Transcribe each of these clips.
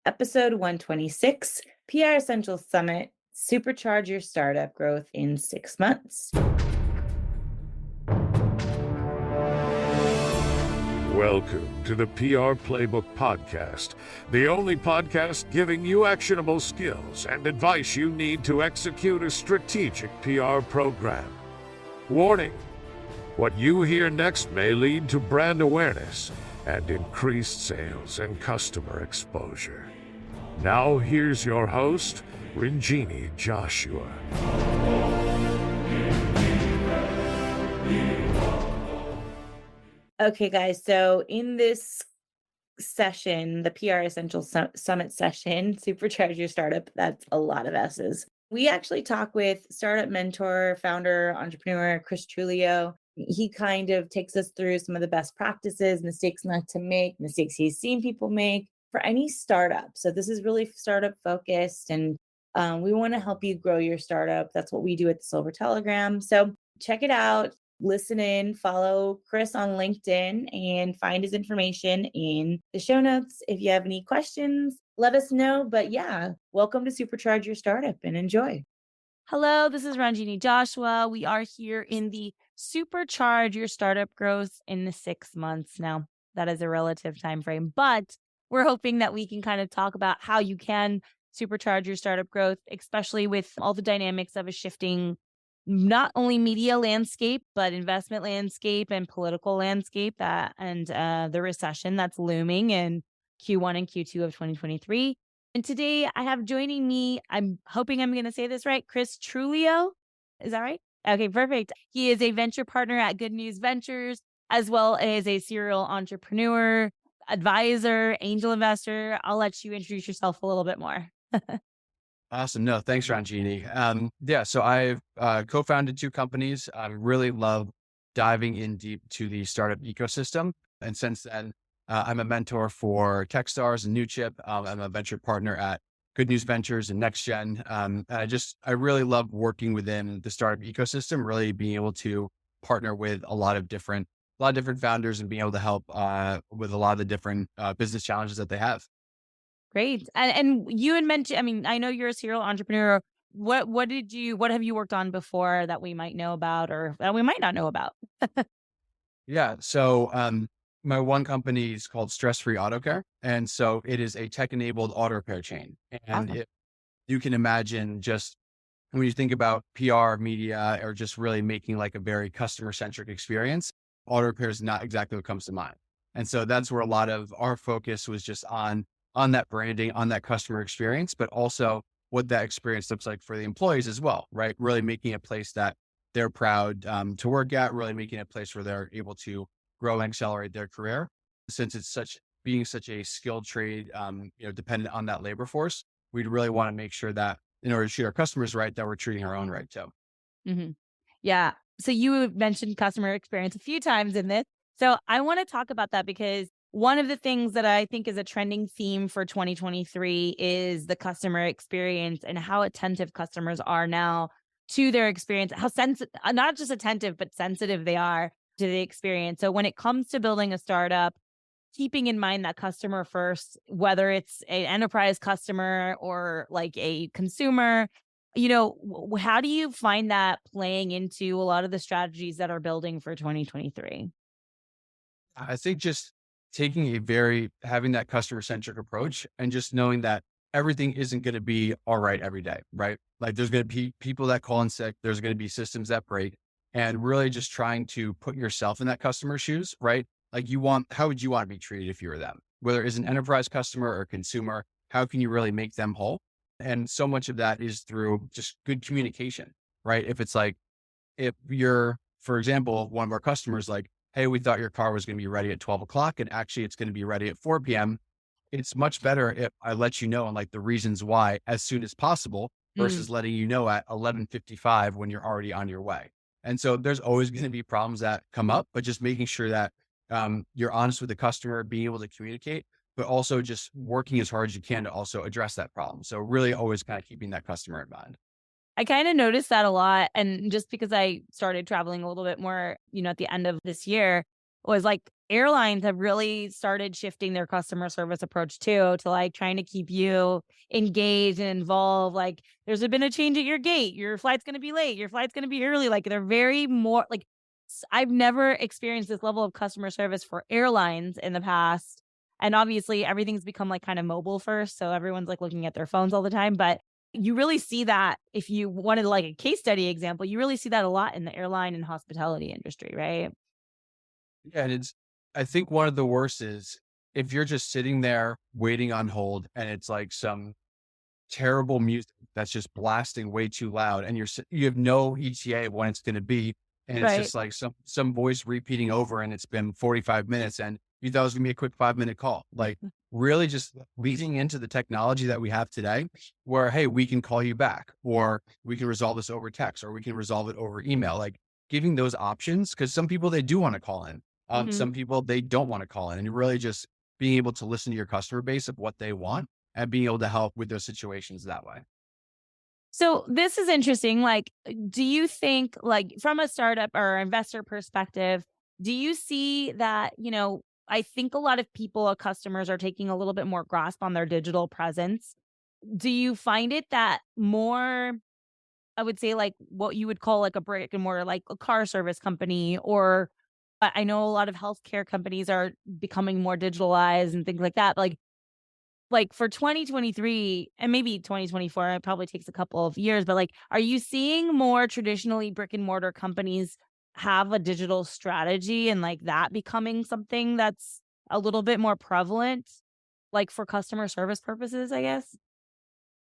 Episode 126, PR Essential Summit, Supercharge Your Startup Growth in 6 months. Welcome to the PR Playbook Podcast, the only podcast giving you actionable skills and advice you need to execute a strategic PR program. Warning: what you hear next may lead to brand awareness and increased sales and customer exposure. Now here's your host, Ranjini Joshua. Okay, guys, so in this session, the PR Essential Summit session, Supercharge Your Startup, that's a lot of S's. We actually talk with startup mentor, founder, entrepreneur, Chris Truglio. He kind of takes us through some of the best practices, mistakes not to make, mistakes he's seen people make for any startup. So this is really startup focused, and we want to help you grow your startup. That's what we do at the Silver Telegram. So check it out. Listen in, follow Chris on LinkedIn, and find his information in the show notes. If you have any questions, let us know. But yeah, welcome to Supercharge Your Startup and enjoy. Hello, this is Ranjini Joshua. We are here in the Supercharge Your Startup Growth in the 6 months. Now, that is a relative time frame, but we're hoping that we can kind of talk about how you can supercharge your startup growth, especially with all the dynamics of a shifting not only media landscape, but investment landscape and political landscape and the recession that's looming in Q1 and Q2 of 2023. And today I have joining me, I'm hoping I'm going to say this right, Chris Truglio. Is that right? Okay, perfect. He is a venture partner at Good News Ventures, as well as a serial entrepreneur, advisor, angel investor. I'll let you introduce yourself a little bit more. Awesome. No, thanks, Ranjini. So I've co-founded 2 companies. I really love diving in deep to the startup ecosystem. And since then, I'm a mentor for Techstars and NewChip. I'm a venture partner at Good News Ventures and NextGen. I really love working within the startup ecosystem, really being able to partner with a lot of different founders and being able to help with a lot of the different business challenges that they have. Great. And you had mentioned, I mean, I know you're a serial entrepreneur. What have you worked on before that we might know about or that we might not know about? Yeah. So my one company is called Stress Free Auto Care. And so it is a tech-enabled auto repair chain. And Awesome. you can imagine just when you think about PR, media, or just really making like a very customer-centric experience, auto repair is not exactly what comes to mind. And so that's where a lot of our focus was just on that branding, on that customer experience, but also what that experience looks like for the employees as well, right? Really making a place that they're proud to work at, really making a place where they're able to grow and accelerate their career. Since it's being such a skilled trade, dependent on that labor force, we'd really want to make sure that in order to treat our customers right, that we're treating our own right too. Hmm. Yeah. So you mentioned customer experience a few times in this. So I want to talk about that because one of the things that I think is a trending theme for 2023 is the customer experience and how attentive customers are now to their experience, how sensitive, not just attentive, but sensitive they are to the experience. So when it comes to building a startup, keeping in mind that customer first, whether it's an enterprise customer or like a consumer, how do you find that playing into a lot of the strategies that are building for 2023? I think just having that customer centric approach and just knowing that everything isn't going to be all right every day, right? Like there's going to be people that call in sick. There's going to be systems that break, and really just trying to put yourself in that customer's shoes, right? Like how would you want to be treated if you were them? Whether it's an enterprise customer or consumer, how can you really make them whole? And so much of that is through just good communication, right? If you're, for example, one of our customers, like, hey, we thought your car was going to be ready at 12 o'clock and actually it's going to be ready at 4 p.m. It's much better if I let you know and like the reasons why as soon as possible Mm. versus letting you know at 11:55 when you're already on your way. And so there's always going to be problems that come up, but just making sure that you're honest with the customer, being able to communicate, but also just working as hard as you can to also address that problem. So really always kind of keeping that customer in mind. I kind of noticed that a lot. And just because I started traveling a little bit more, at the end of this year, was like airlines have really started shifting their customer service approach too, to like trying to keep you engaged and involved. Like there's been a change at your gate. Your flight's going to be late. Your flight's going to be early. Like they're very more like I've never experienced this level of customer service for airlines in the past. And obviously everything's become like kind of mobile first. So everyone's like looking at their phones all the time. But you really see that if you wanted like a case study example, you really see that a lot in the airline and hospitality industry, right? Yeah, and I think one of the worst is if you're just sitting there waiting on hold and it's like some terrible music that's just blasting way too loud and you have no ETA of when it's going to be, and it's Right. just like some voice repeating over and it's been 45 minutes and you thought it was going to be a quick 5-minute call. Like really just leading into the technology that we have today where, hey, we can call you back or we can resolve this over text or we can resolve it over email. Like giving those options, because some people they do want to call in. Mhm. Some people they don't want to call in, and really just being able to listen to your customer base of what they want and being able to help with those situations that way. So this is interesting. Like, do you think, like, from a startup or investor perspective, do you see that, I think a lot of people, customers are taking a little bit more grasp on their digital presence. Do you find it that more, I would say, like what you would call like a brick and mortar, like a car service company, or I know a lot of healthcare companies are becoming more digitalized and things like that. Like for 2023 and maybe 2024, it probably takes a couple of years, but like, are you seeing more traditionally brick and mortar companies have a digital strategy and like that becoming something that's a little bit more prevalent, like for customer service purposes, I guess?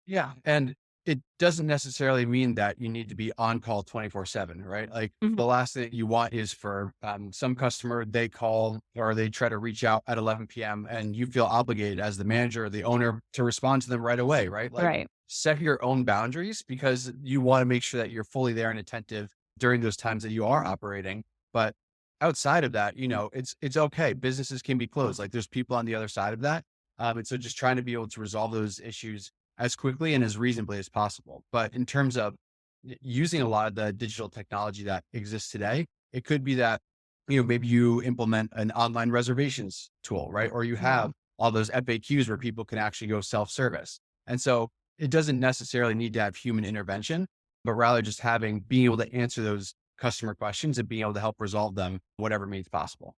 Yeah. And it doesn't necessarily mean that you need to be on call 24/7, right? Like Mhm. the last thing you want is for some customer, they call or they try to reach out at 11 p.m. and you feel obligated as the manager or the owner to respond to them right away, right? Like Right. set your own boundaries because you want to make sure that you're fully there and attentive during those times that you are operating. But outside of that, it's okay. Businesses can be closed. Like there's people on the other side of that. And so just trying to be able to resolve those issues as quickly and as reasonably as possible. But in terms of using a lot of the digital technology that exists today, it could be that, maybe you implement an online reservations tool, right? Or you Yeah. have all those FAQs where people can actually go self-service. And so it doesn't necessarily need to have human intervention, but rather just being able to answer those customer questions and being able to help resolve them, whatever means possible.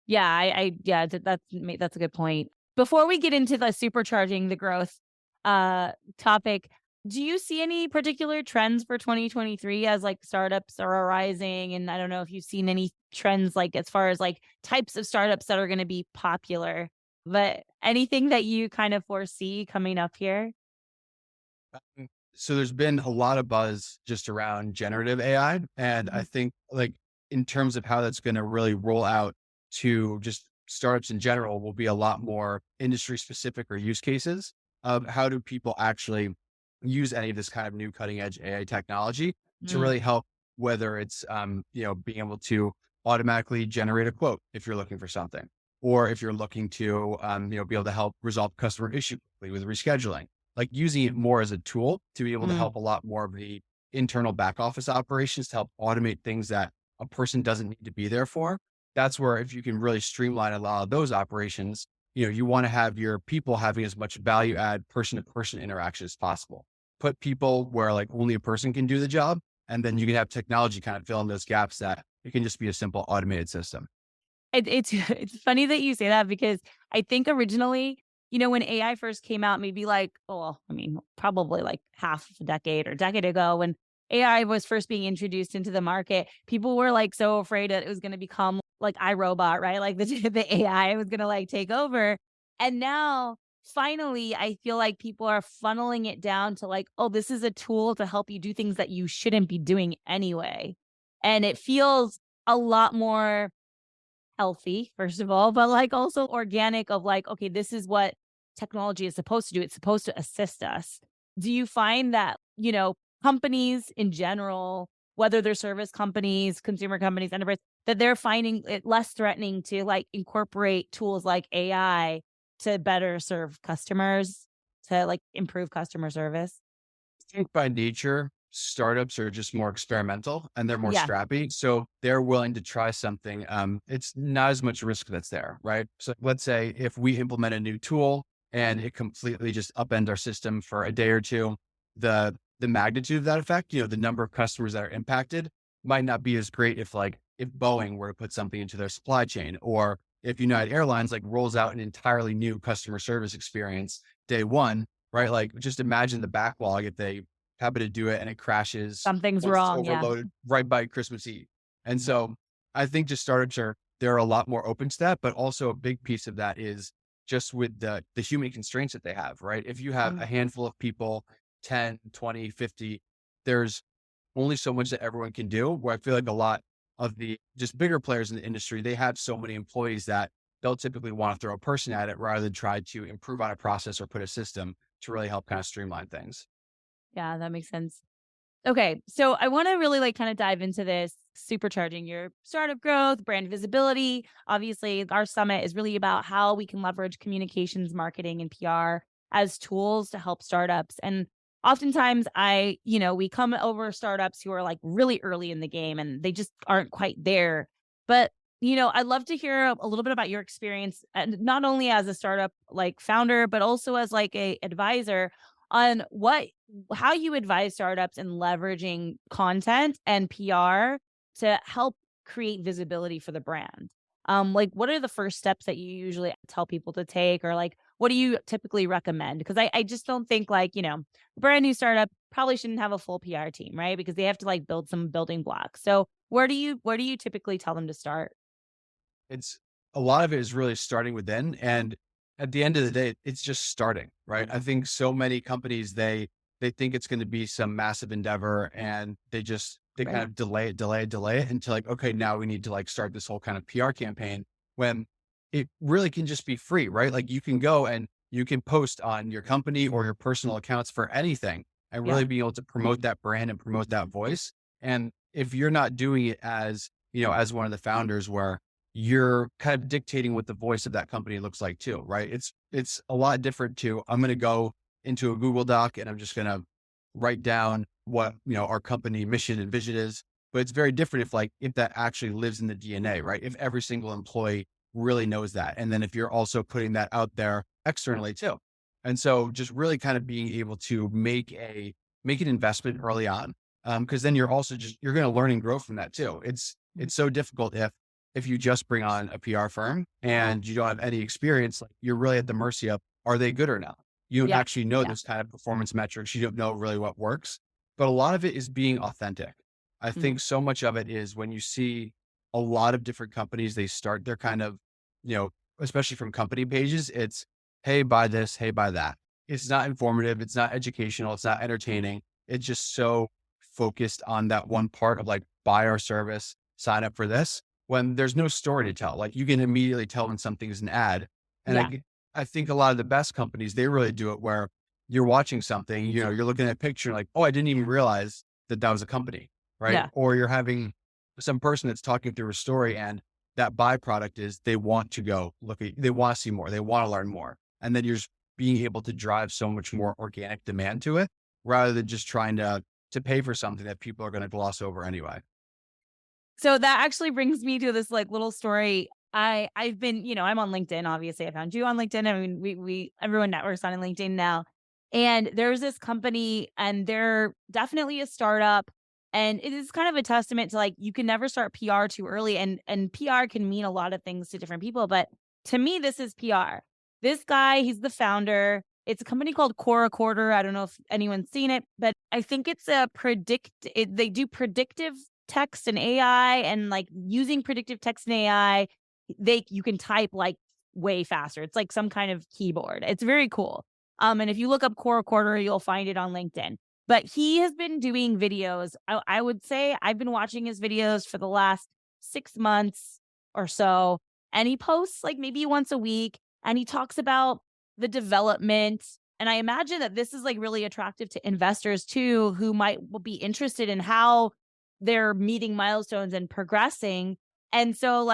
Yeah, yeah, that's a good point. Before we get into the supercharging the growth topic, do you see any particular trends for 2023 as like startups are arising? And I don't know if you've seen any trends like as far as like types of startups that are going to be popular, but anything that you kind of foresee coming up here? So there's been a lot of buzz just around generative AI. And I Mhm. think like in terms of how that's going to really roll out to just startups in general will be a lot more industry specific or use cases of how do people actually use any of this kind of new cutting edge AI technology to Mm, really help, whether it's, being able to automatically generate a quote if you're looking for something, or if you're looking to, be able to help resolve customer issue quickly with rescheduling, like using it more as a tool to be able to mm. help a lot more of the internal back office operations to help automate things that a person doesn't need to be there for. That's where if you can really streamline a lot of those operations, you want to have your people having as much value add person to person interaction as possible. Put people where like only a person can do the job. And then you can have technology kind of fill in those gaps that it can just be a simple automated system. It's it's funny that you say that because I think originally, when AI first came out, maybe like, oh, well, I mean, probably like half a decade or decade ago, when AI was first being introduced into the market, people were like so afraid that it was going to become like iRobot, right? Like the, the AI was going to like take over. And now finally, I feel like people are funneling it down to like, oh, this is a tool to help you do things that you shouldn't be doing anyway. And it feels a lot more healthy, first of all, but like also organic of like, okay, this is what technology is supposed to do. It's supposed to assist us. Do you find that, companies in general, whether they're service companies, consumer companies, enterprise, that they're finding it less threatening to like incorporate tools like AI to better serve customers, to like improve customer service? I think by nature, startups are just more experimental and they're more Yeah. scrappy. So they're willing to try something. It's not as much risk that's there, right? So let's say if we implement a new tool and it completely just upend our system for a day or two, the magnitude of that effect, the number of customers that are impacted might not be as great if Boeing were to put something into their supply chain, or if United Airlines rolls out an entirely new customer service experience day one, right? Like just imagine the backlog if they happen to do it and it crashes Something's once it's wrong. Yeah. overloaded right by Christmas Eve. And so I think just startups they're a lot more open to that, but also a big piece of that is just with the human constraints that they have, right? If you have a handful of people, 10, 20, 50, there's only so much that everyone can do, where I feel like a lot of the just bigger players in the industry, they have so many employees that they'll typically want to throw a person at it rather than try to improve on a process or put a system to really help kind of streamline things. Yeah, that makes sense. Okay, so I want to really kind of dive into this supercharging your startup growth, brand visibility. Obviously, our summit is really about how we can leverage communications, marketing, and PR as tools to help startups. And oftentimes we come over startups who are really early in the game and they just aren't quite there. But, I'd love to hear a little bit about your experience, and not only as a startup founder, but also as a advisor on how you advise startups in leveraging content and PR to help create visibility for the brand. What are the first steps that you usually tell people to take, or what do you typically recommend? Because I just don't think a brand new startup probably shouldn't have a full PR team, right? Because they have to build some building blocks. So where do you typically tell them to start? It's a lot of it is really starting within. And at the end of the day, it's just starting, right? I think so many companies, they think it's going to be some massive endeavor and they kind Right. of delay it until okay, now we need to start this whole kind of PR campaign, when it really can just be free, right? Like you can go and you can post on your company or your personal accounts for anything and Yeah. really be able to promote that brand and promote that voice. And if you're not doing it as one of the founders, where you're kind of dictating what the voice of that company looks like too, right? It's a lot different to, I'm going to go into a Google Doc and I'm just going to write down what, our company mission and vision is. But it's very different if that actually lives in the DNA, right? If every single employee really knows that. And then if you're also putting that out there externally too. And so just really kind of being able to make an investment early on. Cause then you're also you're going to learn and grow from that too. It's so difficult if you just bring on a PR firm and you don't have any experience, you're really at the mercy of, are they good or not? You don't Yeah. actually know Yeah. those kind of performance metrics. You don't know really what works, but a lot of it is being authentic. I Mhm. think so much of it is when you see a lot of different companies, they start their kind of, especially from company pages, it's, hey, buy this, hey, buy that. It's not informative. It's not educational. It's not entertaining. It's just so focused on that one part of buy our service, sign up for this, when there's no story to tell. You can immediately tell when something is an ad. And Yeah. I think a lot of the best companies, they really do it where you're watching something, you're looking at a picture oh, I didn't even realize that was a company, right? Yeah. Or you're having some person that's talking through a story and that byproduct is they want to go they want to see more, they want to learn more. And then you're just being able to drive so much more organic demand to it rather than just trying to pay for something that people are going to gloss over anyway. So that actually brings me to this little story. I've been, I'm on LinkedIn. Obviously, I found you on LinkedIn. I mean, we everyone networks on LinkedIn now. And there's this company, and they're definitely a startup. And it is kind of a testament to you can never start PR too early. And PR can mean a lot of things to different people. But to me, this is PR. This guy, he's the founder. It's a company called Core Quarter. I don't know if anyone's seen it, but I think it's they do predictive text and AI, and using predictive text and AI, you can type way faster. It's like some kind of keyboard. It's very cool. And if you look up Core Quarter, you'll find it on LinkedIn. But he has been doing videos. I would say I've been watching his videos for the last 6 months or so. And he posts maybe once a week, and he talks about the development. And I imagine that this is really attractive to investors too, who might be interested in how they're meeting milestones and progressing. And so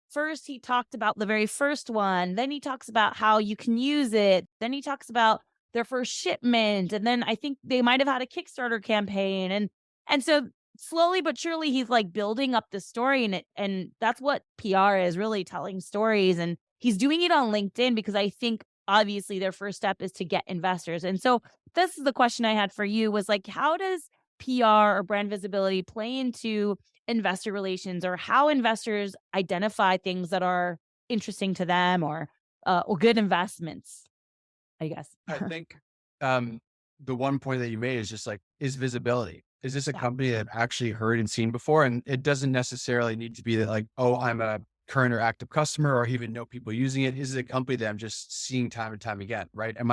first he talked about the very first one, then he talks about how you can use it, then he talks about their first shipment. And then I think they might have had a Kickstarter campaign. And so slowly but surely he's like building up the story, and that's what PR is, really telling stories. And he's doing it on LinkedIn because I think obviously their first step is to get investors. And so this is the question I had for you, was like, how does PR or brand visibility play into investor relations, or how investors identify things that are interesting to them, or good investments, I guess. I think um, the one point that you made is just like, is visibility. Is this a Yeah. company that I've actually heard and seen before? And it doesn't necessarily need to be that like, oh, I'm a current or active customer or even know people using it. Is it a company that I'm just seeing time and time again, right? Um,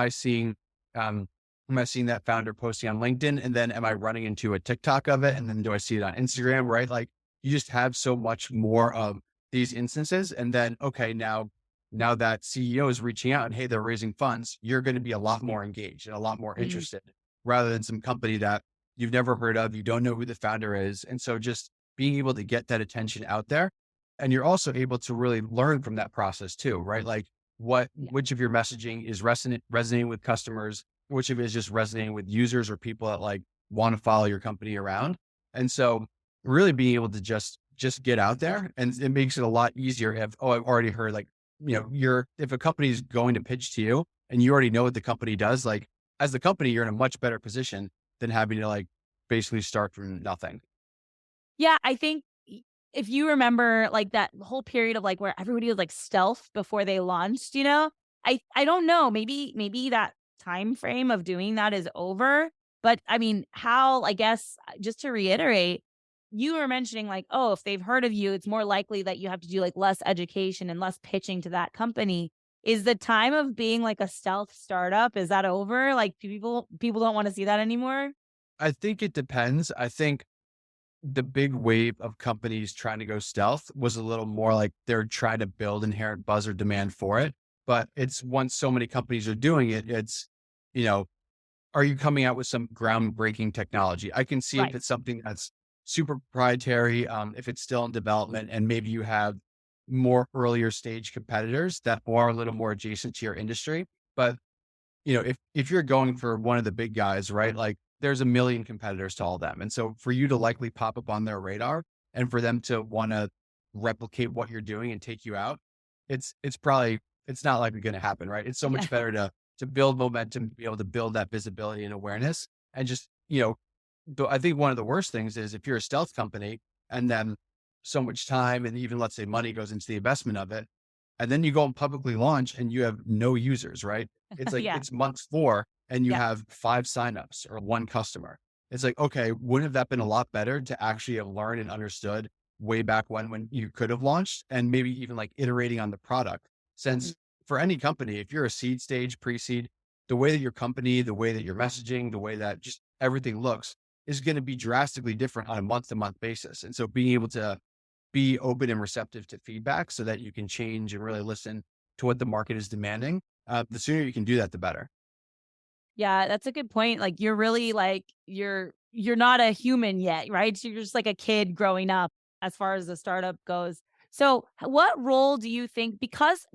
am I seeing that founder posting on LinkedIn, and then am I running into a TikTok of it? And then do I see it on Instagram, right? Like you just have so much more of these instances. And then, okay, now that CEO is reaching out and, hey, they're raising funds, you're going to be a lot more engaged and a lot more Mhm. interested, rather than some company that you've never heard of, you don't know who the founder is. And so just being able to get that attention out there. And you're also able to really learn from that process too, right? Like Yeah. which of your messaging is resonating with customers, which of it is just resonating with users or people that like want to follow your company around. And so really being able to just get out there, and it makes it a lot easier if, oh, I've already heard, like, if a company is going to pitch to you and you already know what the company does, like as the company, you're in a much better position than having to like basically start from nothing. Yeah, I think if you remember like that whole period of like where everybody was like stealth before they launched, I don't know, maybe that time frame of doing that is over. But I mean, how, I guess, just to reiterate, you were mentioning like, oh, if they've heard of you, it's more likely that you have to do like less education and less pitching to that company. Is the time of being like a stealth startup, is that over? Like people don't want to see that anymore? I think it depends. I think the big wave of companies trying to go stealth was a little more like they're trying to build inherent buzz or demand for it. But it's, once so many companies are doing it, you know, are you coming out with some groundbreaking technology? I can see if Right. it's something that's super proprietary, if it's still in development, and maybe you have more earlier stage competitors that are a little more adjacent to your industry. But if you're going for one of the big guys, right? Like there's a million competitors to all of them. And so for you to likely pop up on their radar and for them to want to replicate what you're doing and take you out, it's not likely going to happen, right? It's so Yeah. much better to build momentum, to be able to build that visibility and awareness. And just, I think one of the worst things is if you're a stealth company and then so much time and even, let's say, money goes into the investment of it, and then you go and publicly launch and you have no users, right? It's like Yeah. it's month 4 and you Yeah. have 5 signups or 1 customer. It's like, okay, wouldn't have that been a lot better to actually have learned and understood way back when you could have launched, and maybe even like iterating on the product? Mm. Since for any company, if you're a seed stage, pre-seed, the way that your company, the way that you're messaging, the way that just everything looks is going to be drastically different on a month to month basis. And so being able to be open and receptive to feedback so that you can change and really listen to what the market is demanding, the sooner you can do that, the better. Yeah, that's a good point. Like you're really like you're not a human yet, right? So you're just like a kid growing up as far as the startup goes. So, what role do you think, because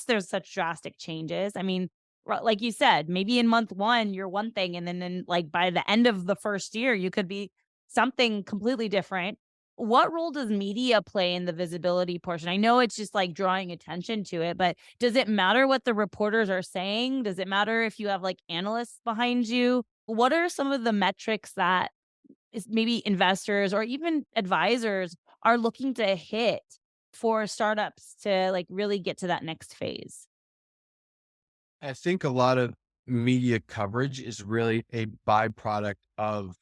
there's such drastic changes? I mean, like you said, maybe in month 1 you're one thing, and then like by the end of the first year you could be something completely different. What role does media play in the visibility portion? I know it's just like drawing attention to it, but does it matter what the reporters are saying? Does it matter if you have like analysts behind you? What are some of the metrics that is maybe investors or even advisors are looking to hit for startups to like really get to that next phase? I think a lot of media coverage is really a byproduct of,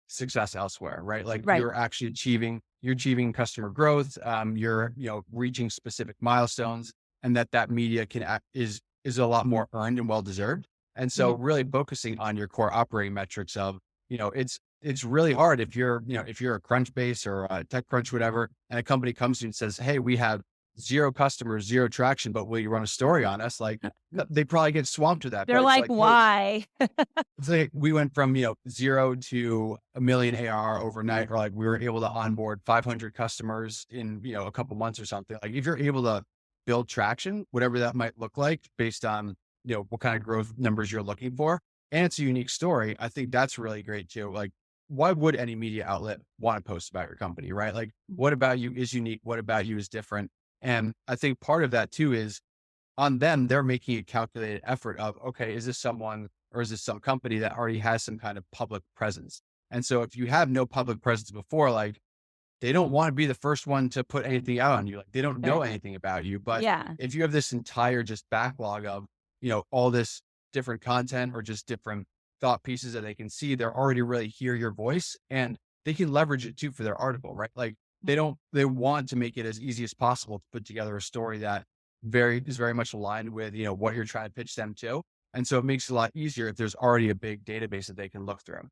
success elsewhere, right? Like Right. you're achieving customer growth, you're, reaching specific milestones, and that media is a lot more earned and well-deserved. And so Mhm. really focusing on your core operating metrics of, it's really hard if you're a Crunchbase or a TechCrunch, whatever, and a company comes to you and says, hey, we have 0 customers, 0 traction, but will you run a story on us? Like they probably get swamped with that, They're but it's like, like, hey, why? it's like we went from, 0 to a million AR overnight, or like we were able to onboard 500 customers in, a couple months or something. Like if you're able to build traction, whatever that might look like based on, what kind of growth numbers you're looking for. And it's a unique story. I think that's really great too. Like, why would any media outlet want to post about your company, right? Like, what about you is unique? What about you is different? And I think part of that too is on them, they're making a calculated effort of, okay, is this someone or is this some company that already has some kind of public presence? And so if you have no public presence before, like they don't want to be the first one to put anything out on you. Like they don't know Sure. anything about you. But Yeah. if you have this entire just backlog of, all this different content or just different thought pieces that they can see, they're already really hear your voice and they can leverage it too for their article, right? Like they want to make it as easy as possible to put together a story that is very much aligned with, what you're trying to pitch them to. And so it makes it a lot easier if there's already a big database that they can look through.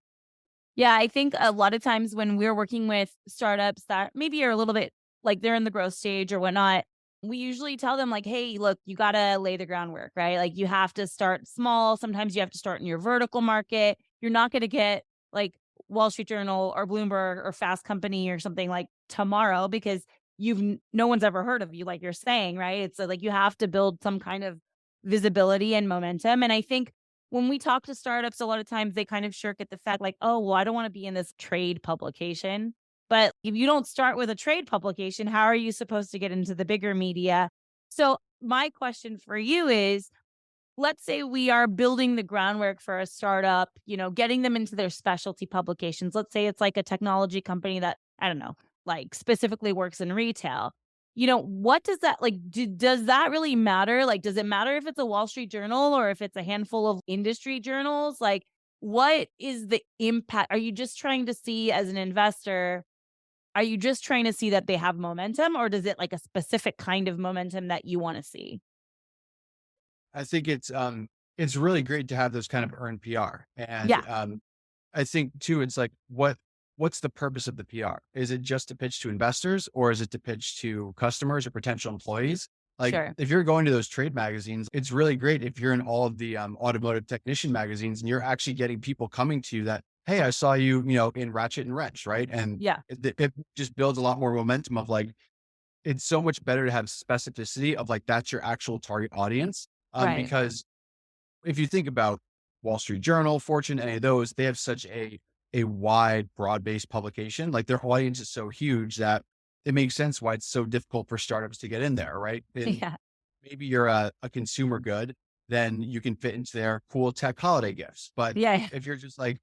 Yeah, I think a lot of times when we're working with startups that maybe are a little bit like they're in the growth stage or whatnot, we usually tell them like, hey, look, you got to lay the groundwork, right? Like you have to start small. Sometimes you have to start in your vertical market. You're not going to get like Wall Street Journal or Bloomberg or Fast Company or something like tomorrow because no one's ever heard of you, like you're saying, right? It's like you have to build some kind of visibility and momentum. And I think when we talk to startups, a lot of times they kind of shirk at the fact like, oh, well, I don't want to be in this trade publication. But if you don't start with a trade publication, how are you supposed to get into the bigger media? So my question for you is, let's say we are building the groundwork for a startup, getting them into their specialty publications. Let's say it's like a technology company that, I don't know, like specifically works in retail. What does that like? Does that really matter? Like, does it matter if it's a Wall Street Journal or if it's a handful of industry journals? Like, what is the impact? Are you just trying to see as an investor? Are you just trying to see that they have momentum, or does it like a specific kind of momentum that you want to see? I think it's really great to have those kind of earned PR. And Yeah, I think too, it's like what's the purpose of the PR? Is it just to pitch to investors or is it to pitch to customers or potential employees? Like sure. if you're going to those trade magazines, it's really great if you're in all of the automotive technician magazines and you're actually getting people coming to you that, hey, I saw you, in Ratchet and Wrench, right? And Yeah, it just builds a lot more momentum of like, it's so much better to have specificity of like, that's your actual target audience. right. Because if you think about Wall Street Journal, Fortune, any of those, they have such a wide, broad-based publication. Like their audience is so huge that it makes sense why it's so difficult for startups to get in there, right? And Yeah, maybe you're a consumer good, then you can fit into their cool tech holiday gifts. But yeah, if you're just like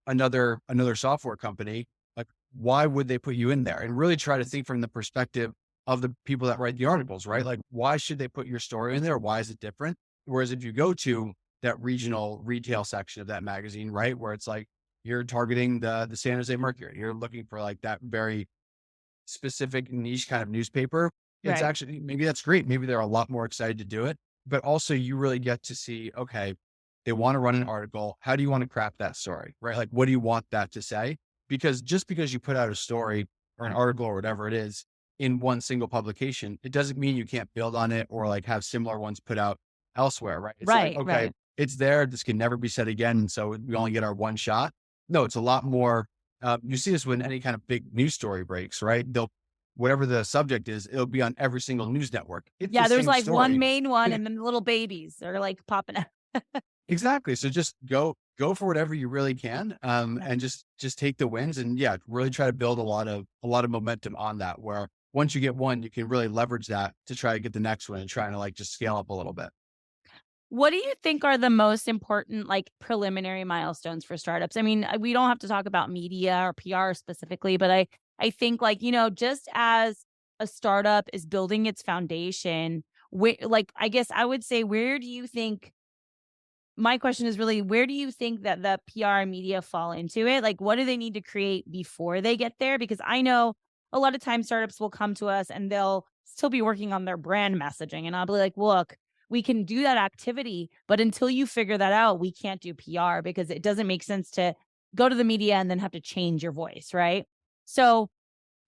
another software company, like why would they put you in there? And really try to think from the perspective of the people that write the articles, right? Like why should they put your story in there? Why is it different? Whereas if you go to that regional retail section of that magazine, right, where it's like you're targeting the San Jose Mercury, you're looking for like that very specific niche kind of newspaper. It's right. actually maybe that's great. Maybe they're a lot more excited to do it, but also you really get to see, okay, they want to run an article. How do you want to craft that story, right? Like, what do you want that to say? Because just because you put out a story or an article or whatever it is in one single publication, it doesn't mean you can't build on it or like have similar ones put out elsewhere, right? It's like, Right, okay, right. it's there. This can never be said again. And so we only get our one shot. No, it's a lot more. You see this when any kind of big news story breaks, right? Whatever the subject is, it'll be on every single news network. It's the Yeah, there's same like one story. main one and then the little babies are like popping out. Exactly. So just go for whatever you really can, Yeah. and just take the wins, and yeah, really try to build a lot of momentum on that. Where once you get one, you can really leverage that to try to get the next one and trying to like just scale up a little bit. What do you think are the most important, like, preliminary milestones for startups? I mean, we don't have to talk about media or PR specifically, but I think, like, just as a startup is building its foundation, like, I guess I would say, where do you think my question is really, where do you think that the PR and media fall into it? Like, what do they need to create before they get there? Because I know a lot of times startups will come to us and they'll still be working on their brand messaging. And I'll be like, look, we can do that activity, but until you figure that out, we can't do PR because it doesn't make sense to go to the media and then have to change your voice, right? So,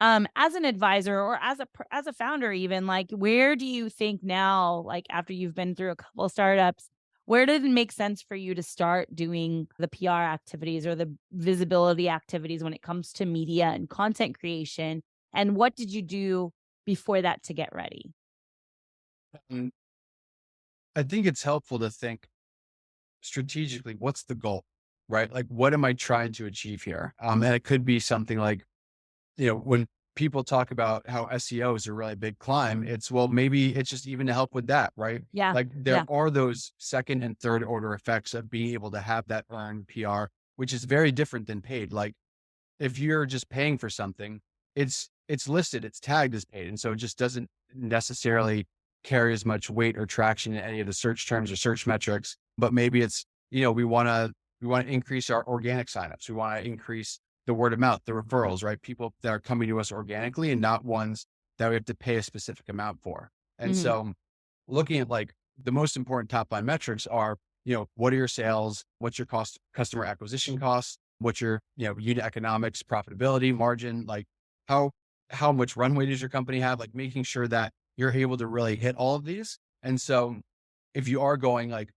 as an advisor or as a founder, even like, where do you think now, like after you've been through a couple of startups, where did it make sense for you to start doing the PR activities or the visibility activities when it comes to media and content creation? And what did you do before that to get ready? I think it's helpful to think strategically, what's the goal, right? Like, what am I trying to achieve here? And it could be something like, when people talk about how SEO is a really big climb, it's, well, maybe it's just even to help with that, right? Yeah. Like there Yeah. are those second and third order effects of being able to have that earned PR, which is very different than paid. Like if you're just paying for something, it's listed, it's tagged as paid. And so it just doesn't necessarily carry as much weight or traction in any of the search terms or search metrics. But maybe it's, we want to increase our organic signups. We want to increase the word of mouth, the referrals, right? People that are coming to us organically and not ones that we have to pay a specific amount for. And Mhm. so looking at like the most important top line metrics are, what are your sales? What's your customer acquisition costs? What's your, unit economics, profitability, margin? Like how much runway does your company have? Like making sure that you're able to really hit all of these. And so if you are going like,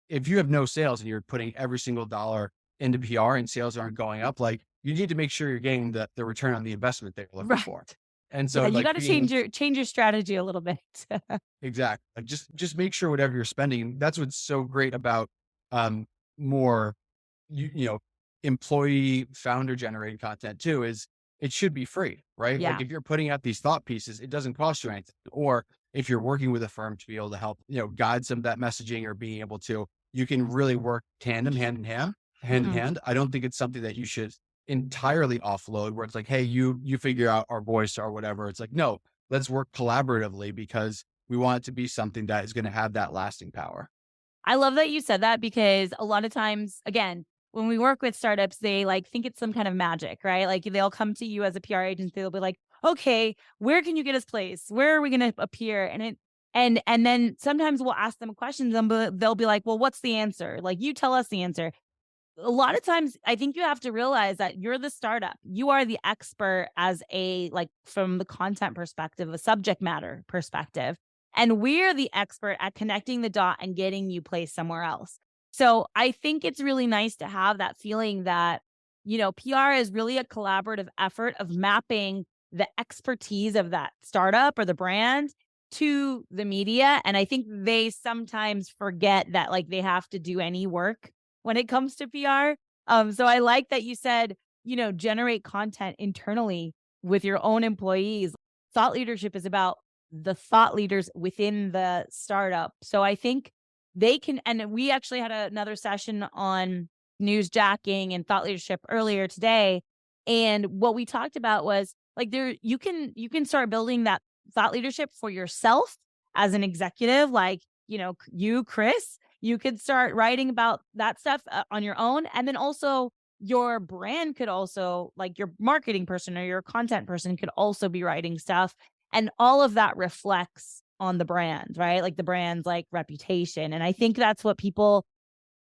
if you have no sales and you're putting every single dollar into PR and sales aren't going up, like you need to make sure you're getting the return on the investment that you're looking Right. for. And Yeah, so you like got to change your strategy a little bit. exact, like just make sure whatever you're spending, that's what's so great about um more you know, employee founder generated content too, is it should be free, right? Like Yeah. if you're putting out these thought pieces, it doesn't cost you anything. Or if you're working with a firm to be able to help, guide some of that messaging or being able to, you can really work tandem, hand in Mhm. hand. I don't think it's something that you should entirely offload where it's like, hey, you figure out our voice or whatever. It's like, no, let's work collaboratively because we want it to be something that is going to have that lasting power. I love that you said that because a lot of times, again, when we work with startups, they like think it's some kind of magic, right? Like they'll come to you as a PR agency, they'll be like, "Okay, where can you get us placed? Where are we going to appear?" And then sometimes we'll ask them questions and they'll be like, "Well, what's the answer? Like you tell us the answer." A lot of times I think you have to realize that you're the startup. You are the expert as a like from the content perspective, a subject matter perspective. And we're the expert at connecting the dot and getting you placed somewhere else. So I think it's really nice to have that feeling that, PR is really a collaborative effort of mapping the expertise of that startup or the brand to the media. And I think they sometimes forget that like they have to do any work when it comes to PR. So I like that you said, generate content internally with your own employees. Thought leadership is about the thought leaders within the startup. So I think they can, and we actually had another session on newsjacking and thought leadership earlier today. And what we talked about was like you can start building that thought leadership for yourself as an executive, like, you, Chris, you could start writing about that stuff on your own. And then also your brand could also, like your marketing person or your content person could also be writing stuff. And all of that reflects on the brand, right? Like the brand's like reputation. And I think that's what people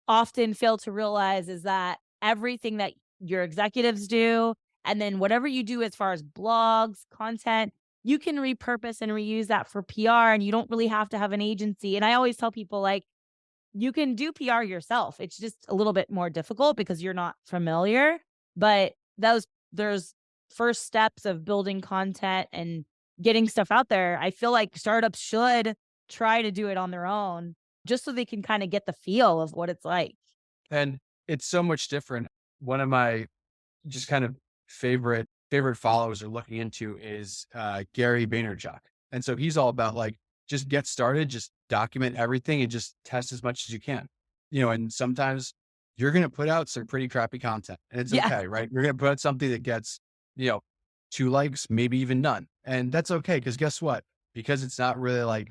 often fail to realize is that everything that your executives do, and then whatever you do as far as blogs, content, you can repurpose and reuse that for PR and you don't really have to have an agency. And I always tell people like, you can do PR yourself. It's just a little bit more difficult because you're not familiar, but there's first steps of building content and getting stuff out there. I feel like startups should try to do it on their own just so they can kind of get the feel of what it's like. And it's so much different. One of my just kind of favorite follows or looking into is Gary Vaynerchuk. And so he's all about like, just get started, just document everything and just test as much as you can. And sometimes you're going to put out some pretty crappy content and it's Yeah. okay, right? You're going to put out something that gets, 2 likes, maybe even none. And that's okay. Because guess what? Because it's not really like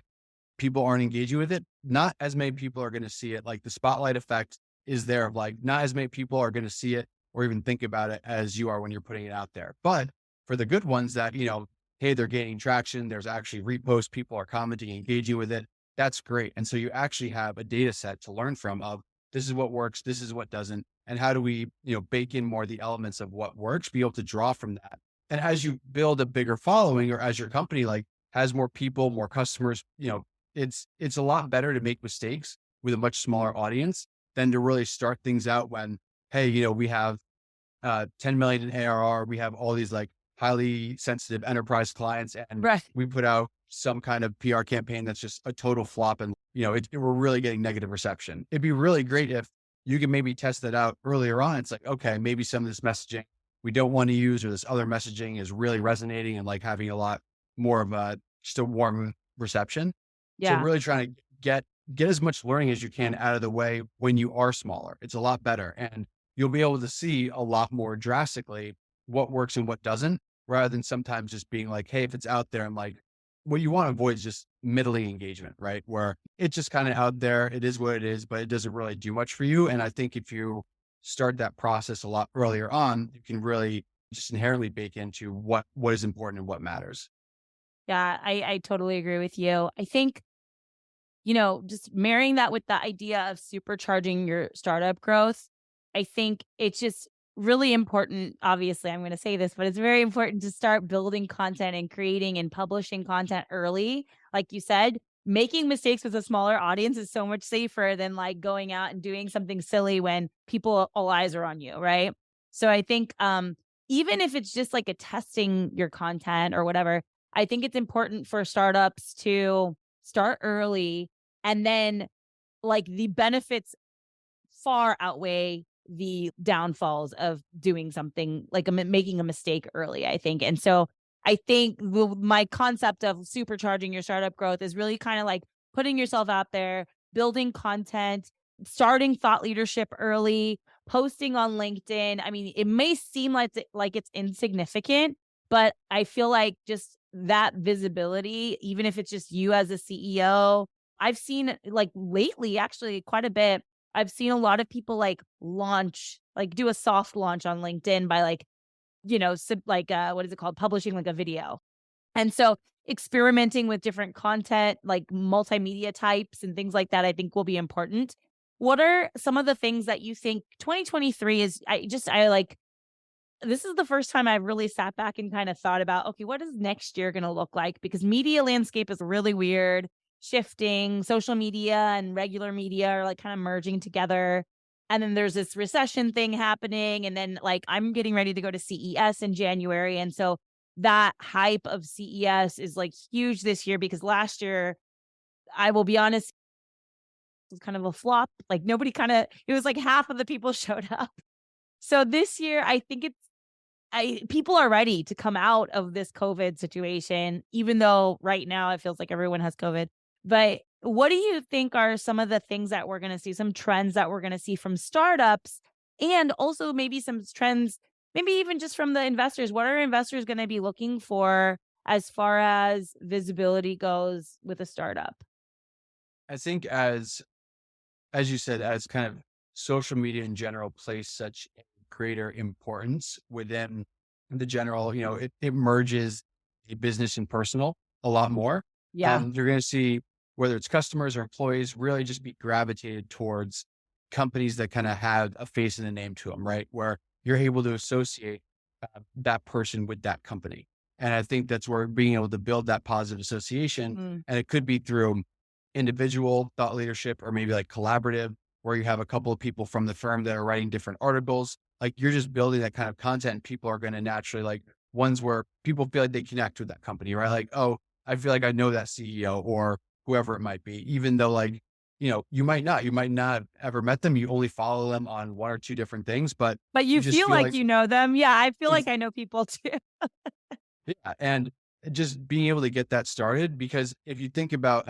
people aren't engaging with it, not as many people are going to see it. Like the spotlight effect is there of like, not as many people are going to see it or even think about it as you are when you're putting it out there. But for the good ones that, hey, they're gaining traction, there's actually reposts, people are commenting, engaging with it. That's great. And so you actually have a data set to learn from of this is what works, this is what doesn't. And how do we, bake in more of the elements of what works, be able to draw from that. And as you build a bigger following or as your company like has more people, more customers, it's a lot better to make mistakes with a much smaller audience than to really start things out when, hey, we have 10 million in ARR, we have all these like highly sensitive enterprise clients and Right. we put out some kind of PR campaign that's just a total flop and, we're really getting negative reception. It'd be really great if you can maybe test that out earlier on. It's like, okay, maybe some of this messaging we don't want to use, or this other messaging is really resonating and like having a lot more of just a warm reception. So Yeah. really trying to get as much learning as you can out of the way when you are smaller. It's a lot better. And you'll be able to see a lot more drastically what works and what doesn't, rather than sometimes just being like, hey, if it's out there, I'm like, what you want to avoid is just middling engagement, right? Where it's just kind of out there. It is what it is, but it doesn't really do much for you. And I think if you start that process a lot earlier on, you can really just inherently bake into what is important and what matters. Yeah, I totally agree with you. I think, just marrying that with the idea of supercharging your startup growth, I think it's just really important. Obviously, I'm going to say this, but it's very important to start building content and creating and publishing content early. Like you said, making mistakes with a smaller audience is so much safer than like going out and doing something silly when all eyes are on you, right? So I think even if it's just like a testing your content or whatever, I think it's important for startups to start early, and then like the benefits far outweigh the downfalls of doing something like making a mistake early, I think. And so I think my concept of supercharging your startup growth is really kind of like putting yourself out there, building content, starting thought leadership early, posting on LinkedIn. I mean, it may seem like it's insignificant, but I feel like just that visibility, even if it's just you as a CEO, I've seen like lately, actually quite a bit. I've seen a lot of people like do a soft launch on LinkedIn by like, what is it called? Publishing like a video. And so experimenting with different content, like multimedia types and things like that, I think will be important. What are some of the things that you think 2023 is? This is the first time I've really sat back and kind of thought about, okay, what is next year going to look like? Because media landscape is really weird, shifting. Social media and regular media are like kind of merging together. And then there's this recession thing happening. And then like I'm getting ready to go to CES in January. And so that hype of CES is like huge this year, because last year, I will be honest, it was kind of a flop. Like it was like half of the people showed up. So this year, I think people are ready to come out of this COVID situation, even though right now it feels like everyone has COVID. But what do you think are some of the things that we're going to see, some trends that we're going to see from startups, and also maybe some trends, maybe even just from the investors? What are investors going to be looking for as far as visibility goes with a startup? I think as you said, as kind of social media in general plays such a greater importance within the general, it merges the business and personal a lot more. Yeah. You're going to see whether it's customers or employees really just be gravitated towards companies that kind of have a face and a name to them, right? Where you're able to associate that person with that company. And I think that's where being able to build that positive association, Mm. and it could be through individual thought leadership or maybe like collaborative, where you have a couple of people from the firm that are writing different articles. Like you're just building that kind of content, and people are going to naturally like ones where people feel like they connect with that company, right? Like, oh, I feel like I know that CEO or whoever it might be, even though like, you might not have ever met them. You only follow them on one or two different things, but But you you just feel feel like like you know them. Yeah, I feel like I know people too. yeah, and just being able to get that started, because if you think about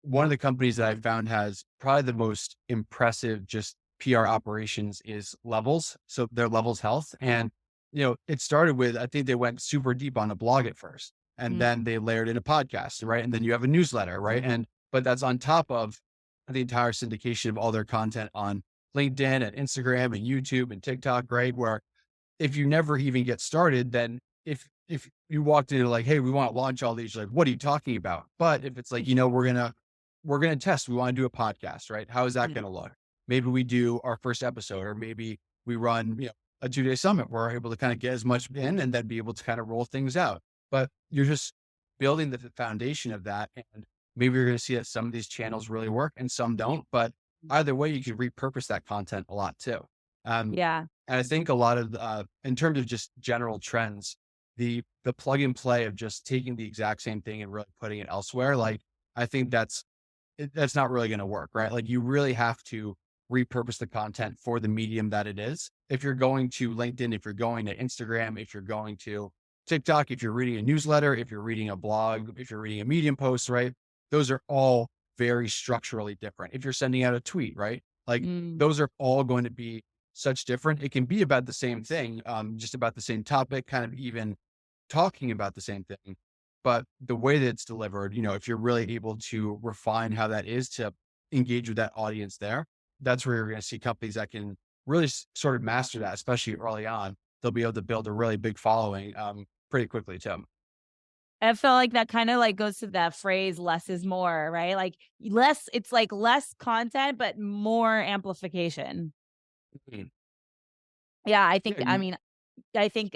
one of the companies that I found has probably the most impressive just PR operations is Levels. So their Levels Health. And, it started with, I think they went super deep on a blog at first, and Mm. then they layered in a podcast, right? And then you have a newsletter, right? But that's on top of the entire syndication of all their content on LinkedIn and Instagram and YouTube and TikTok, right? Where if you never even get started, then if you walked in like, hey, we want to launch all these, you're like, what are you talking about? But if it's like, we're gonna test, we want to do a podcast, right? How is that Mm. gonna look? Maybe we do our first episode, or maybe we run, a 2-day summit where we're able to kind of get as much in and then be able to kind of roll things out. But you're just building the foundation of that. And maybe you're going to see that some of these channels really work and some don't, but either way, you can repurpose that content a lot too. Um, Yeah. and I think a lot of, in terms of just general trends, the plug and play of just taking the exact same thing and really putting it elsewhere, like I think that's not really going to work, right? Like you really have to repurpose the content for the medium that it is. If you're going to LinkedIn, if you're going to Instagram, if you're going to TikTok, if you're reading a newsletter, if you're reading a blog, if you're reading a Medium post, right? Those are all very structurally different. If you're sending out a tweet, right? Like Mm. those are all going to be such different. It can be about the same thing, just about the same topic, kind of even talking about the same thing. But the way that it's delivered, if you're really able to refine how that is to engage with that audience there, that's where you're going to see companies that can really sort of master that, especially early on. They'll be able to build a really big following pretty quickly too. I feel like that kind of like goes to that phrase, less is more, right? Like it's like less content, but more amplification. Mhm. Yeah, Yeah, I mean, I think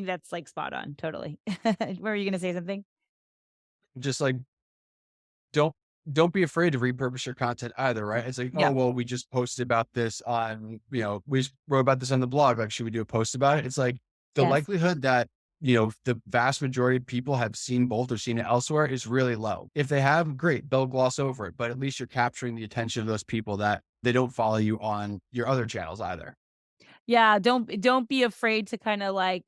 that's like spot on. Totally. Were you gonna say something? just like don't don't be afraid to repurpose your content either, right? It's like, oh Yeah. well, we just posted about this on, we just wrote about this on the blog. Like, should we do a post about it? It's like the Yes. likelihood that the vast majority of people have seen both or seen it elsewhere is really low. If they have, great, they'll gloss over it. But at least you're capturing the attention of those people that they don't follow you on your other channels either. Yeah. Don't be afraid to kind of like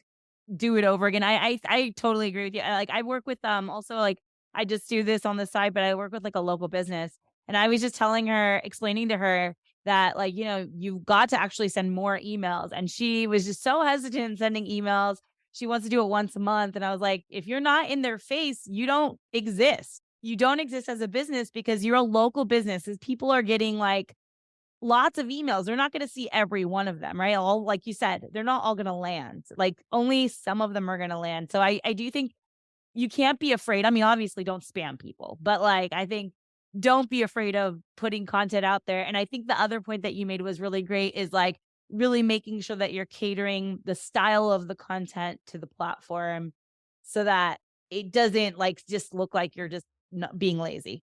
do it over again. I totally agree with you. I work with also like I just do this on the side, but I work with like a local business. And I was just explaining to her that like, you've got to actually send more emails. And she was just so hesitant in sending emails. She wants to do it once a month. And I was like, if you're not in their face, you don't exist. You don't exist as a business because you're a local business. As people are getting like lots of emails. They're not going to see every one of them, right? All like you said, they're not all going to land. Like only some of them are going to land. So I do think you can't be afraid. I mean, obviously don't spam people, but like I think don't be afraid of putting content out there. And I think the other point that you made was really great is like really making sure that you're catering the style of the content to the platform so that it doesn't like just look like you're just not being lazy.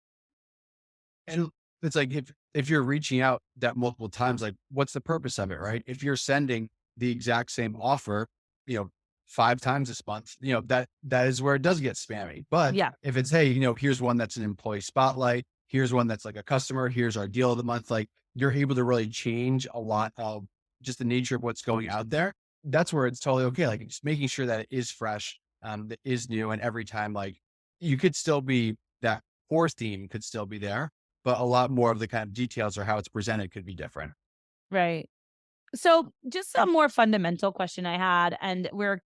And it's like if you're reaching out that multiple times, like what's the purpose of it, right? If you're sending the exact same offer, you know, 5 times this month, that is where it does get spammy. But Yeah. if it's, hey, here's one that's an employee spotlight, here's one that's like a customer, here's our deal of the month, like you're able to really change a lot of just the nature of what's going out there. That's where it's totally okay. Like just making sure that it is fresh, that is new. And every time, like you could still be that core theme could still be there, but a lot more of the kind of details or how it's presented could be different. Right. So, just a more fundamental question I had, and we're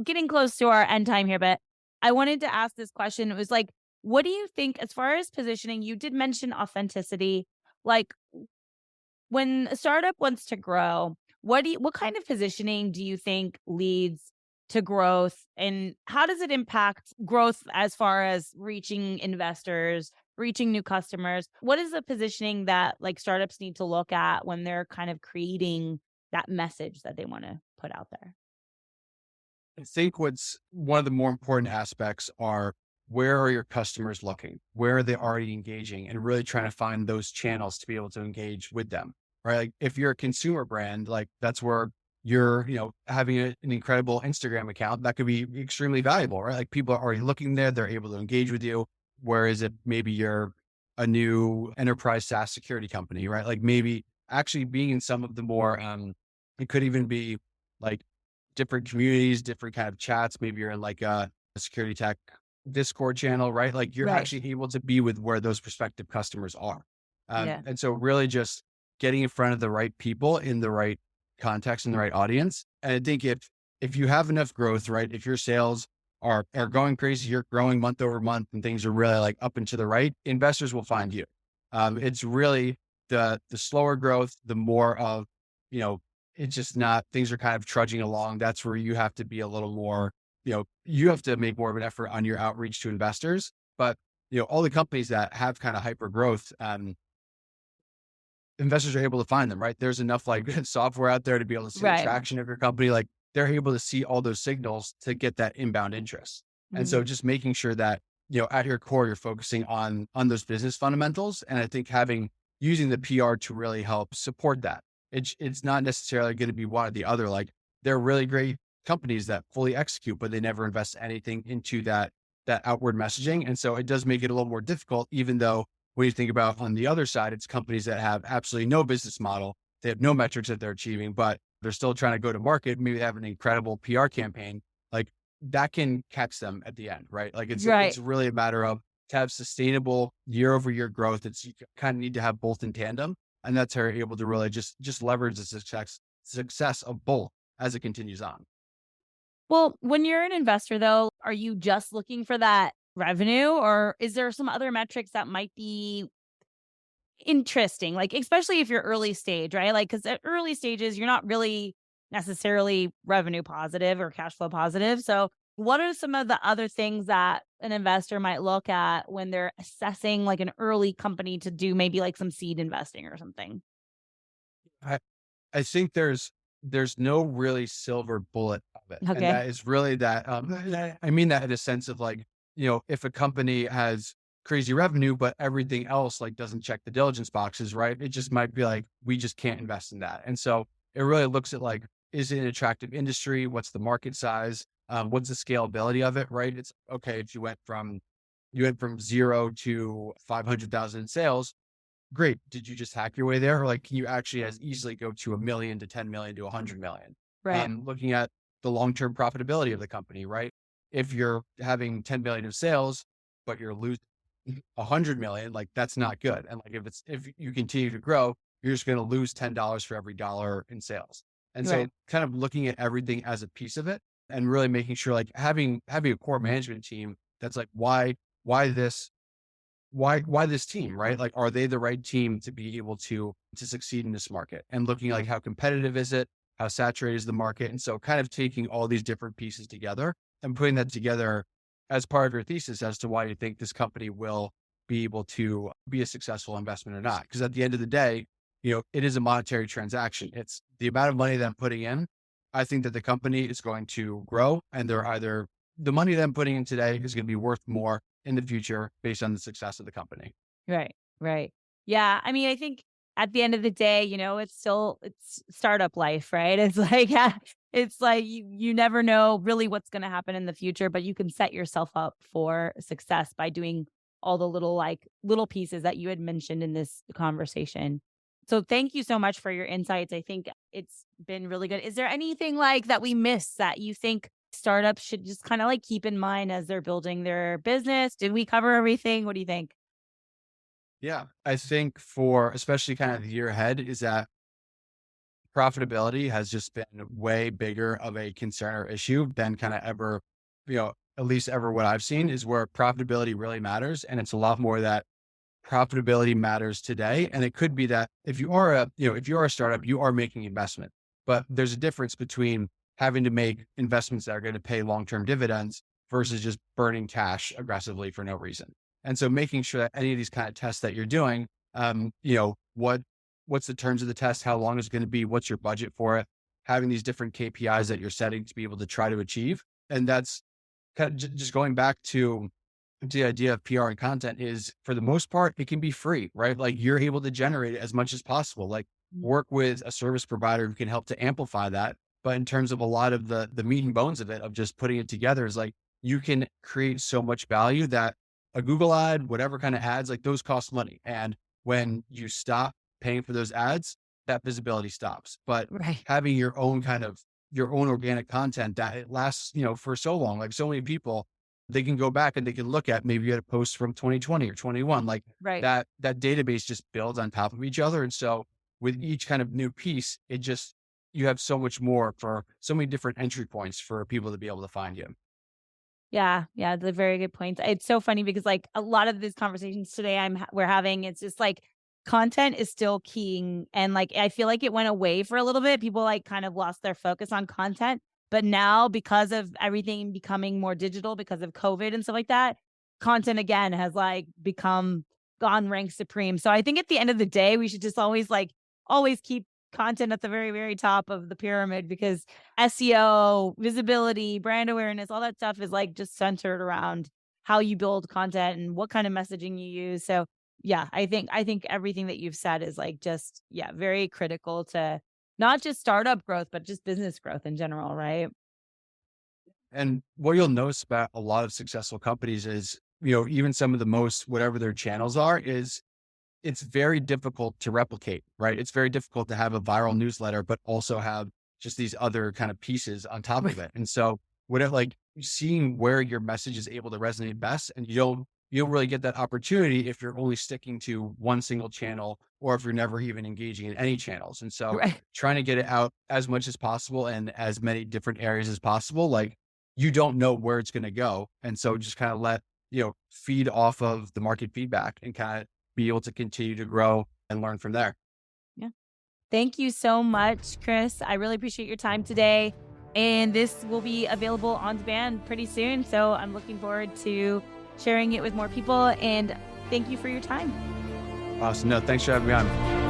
getting close to our end time here, but I wanted to ask this question. It was like, what do you think as far as positioning? You did mention authenticity. Like, when a startup wants to grow, what kind of positioning do you think leads to growth, and how does it impact growth as far as reaching investors, reaching new customers? What is the positioning that like startups need to look at when they're kind of creating that message that they want to put out there? I think what's one of the more important aspects are where are your customers looking? Where are they already engaging? And really trying to find those channels to be able to engage with them, right? Like if you're a consumer brand, like that's where you're, having an incredible Instagram account that could be extremely valuable, right? Like people are already looking there, they're able to engage with you. Whereas if maybe you're a new enterprise SaaS security company, right? Like maybe actually being in some of the more, it could even be like different communities, different kind of chats. Maybe you're in like a security tech Discord channel, right? Like you're Right. actually able to be with where those prospective customers are. Yeah. And so really just getting in front of the right people in the right context and the right audience. And I think if you have enough growth, right? If your sales are going crazy, you're growing month over month and things are really like up and to the right, investors will find you. It's really the slower growth, the more of, you know, it's just not, things are kind of trudging along. That's where you have to be a little more, you have to make more of an effort on your outreach to investors. But, all the companies that have kind of hyper growth, investors are able to find them, right? There's enough like software out there to be able to see the Right. traction of your company. Like they're able to see all those signals to get that inbound interest. And so Mhm. just making sure that, at your core, you're focusing on those business fundamentals. And I think using the PR to really help support that. It's not necessarily going to be one or the other. Like they're really great companies that fully execute, but they never invest anything into that outward messaging. And so it does make it a little more difficult, even though when you think about on the other side, it's companies that have absolutely no business model. They have no metrics that they're achieving, but they're still trying to go to market. Maybe they have an incredible PR campaign. Like that can catch them at the end, right? Like it's Right. really a matter of to have sustainable year over year growth. It's you kind of need to have both in tandem. And that's how you're able to really just leverage the success of both as it continues on. Well, when you're an investor though, are you just looking for that revenue or is there some other metrics that might be interesting? Like, especially if you're early stage, right? Like, because at early stages, you're not really necessarily revenue positive or cash flow positive. So, what are some of the other things that an investor might look at when they're assessing like an early company to do maybe like some seed investing or something? I, I think there's no really silver bullet of it. And Okay. that is really that and I mean that in a sense of like, if a company has crazy revenue, but everything else like doesn't check the diligence boxes, right? It just might be like, we just can't invest in that. And so it really looks at like, is it an attractive industry? What's the market size? What's the scalability of it, right? It's okay if you went from 0 to 500,000 in sales. Great. Did you just hack your way there? Or like, can you actually as easily go to 1 million to 10 million to 100 million? Right. Looking at the long-term profitability of the company, right? If you're having 10 million of sales, but you're losing 100 million, like that's not good. And like, if you continue to grow, you're just going to lose $10 for every dollar in sales. And so Right. kind of looking at everything as a piece of it and really making sure like having a core management team that's like, why this why this team, right? Like, are they the right team to be able to succeed in this market? And looking like how competitive is it? How saturated is the market? And so kind of taking all these different pieces together and putting that together as part of your thesis as to why you think this company will be able to be a successful investment or not. Because at the end of the day, it is a monetary transaction. It's the amount of money that I'm putting in. I think that the company is going to grow and they're either the money that I'm putting in today is going to be worth more in the future based on the success of the company. Right. Right. Yeah. I mean, I think at the end of the day, it's startup life, right? It's like, yeah, it's like you never know really what's going to happen in the future, but you can set yourself up for success by doing all the little pieces that you had mentioned in this conversation. So thank you so much for your insights. I think it's been really good. Is there anything like that we missed that you think startups should just kind of like keep in mind as they're building their business? Did we cover everything? What do you think? Yeah. I think for especially kind of the year ahead is that profitability has just been way bigger of a concern or issue than kind of ever, at least ever what I've seen is where profitability really matters. And it's a lot more that profitability matters today. And it could be that if you are a startup, you are making investment, but there's a difference between having to make investments that are going to pay long-term dividends versus just burning cash aggressively for no reason. And so making sure that any of these kind of tests that you're doing, what's the terms of the test? How long is it going to be? What's your budget for it? Having these different KPIs that you're setting to be able to try to achieve. And that's kind of just going back to the idea of PR and content is for the most part, it can be free, right? Like you're able to generate it as much as possible, like Mm. work with a service provider who can help to amplify that. But in terms of a lot of the meat and bones of it, of just putting it together is like, you can create so much value that a Google ad, whatever kind of ads, like those cost money. And when you stop paying for those ads, that visibility stops. But Right. having your own organic content that it lasts, for so long, like so many people, they can go back and they can look at maybe you had a post from 2020 or 21, like Right. that database just builds on top of each other. And so with each kind of new piece, you have so much more for so many different entry points for people to be able to find you. Yeah, yeah, the very good points. It's so funny because like a lot of these conversations today we're having, it's just like content is still king and like I feel like it went away for a little bit. People like kind of lost their focus on content, but now because of everything becoming more digital because of COVID and stuff like that, content again has like become gone rank supreme. So I think at the end of the day, we should just always keep content at the very, very top of the pyramid because SEO, visibility, brand awareness, all that stuff is like just centered around how you build content and what kind of messaging you use. So yeah, I think everything that you've said is like just very critical to not just startup growth, but just business growth in general, right? And what you'll notice about a lot of successful companies is, even some of the most, whatever their channels are, is it's very difficult to replicate, right? It's very difficult to have a viral newsletter, but also have just these other kind of pieces on top of it. And so like seeing where your message is able to resonate best, and you don't really get that opportunity if you're only sticking to one single channel, or if you're never even engaging in any channels. And so Right. trying to get it out as much as possible and as many different areas as possible, like you don't know where it's going to go. And so just kind of feed off of the market feedback and kind of be able to continue to grow and learn from there. Yeah. Thank you so much, Chris. I really appreciate your time today. And this will be available on demand pretty soon. So I'm looking forward to sharing it with more people. And thank you for your time. Awesome. No, thanks for having me on.